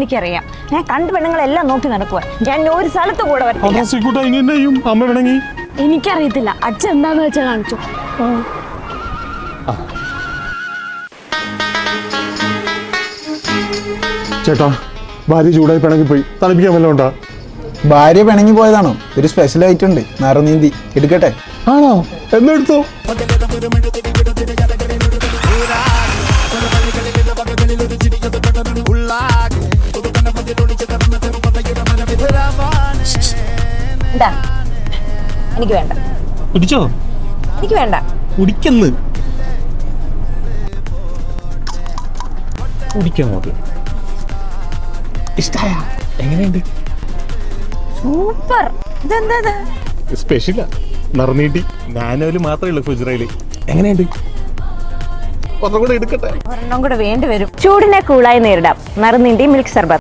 എനിക്കറിയാം, ഞാൻ കണ്ടു പെണ്ണുങ്ങളെല്ലാം നോക്കി നടക്കുക. ഞാൻ ഒരു സ്ഥലത്ത് കൂടെ വരത്തില്ല. എനിക്കറിയത്തില്ല, അച്ഛൻ എന്താന്ന് വെച്ചാൽ കാണിച്ചു. ചേട്ടാ, ഭാര്യ ചൂടായി പിണങ്ങി പോയി, തണുപ്പിക്കാൻ വല്ലതും ഉണ്ടാ? ഭാര്യ പിണങ്ങി പോയതാണോ? ഒരു സ്പെഷ്യൽ ഐറ്റം ഉണ്ട്, നറുനീന്തി. എടുക്കട്ടെ? ആണോ? എന്നെടുത്തോ. എന്താ? എനിക്ക് വേണ്ട. കുടിച്ചോ? എനിക്ക് വേണ്ട. കുടിക്കുന്നു. കുടിക്കാൻ നോക്ക്. ഇഷ്ടായ? എങ്ങനെയുണ്ട്? സൂപ്പർ. ഇതെന്താ? സ്പെഷ്യലാ, നറുനീട്ടി. നാനോല് മാത്രമേ ഉള്ളൂ ഫുജറയില്. എങ്ങനെയുണ്ട്? ഒരെണ്ണം കൂടെ എടുക്കട്ടെ? ഒരെണ്ണം കൂടെ വേണ്ടി വരും. ചൂടിനെ കൂളായി നേരിടാം. നറുനീണ്ടി മിൽക്ക് സർബത്ത്.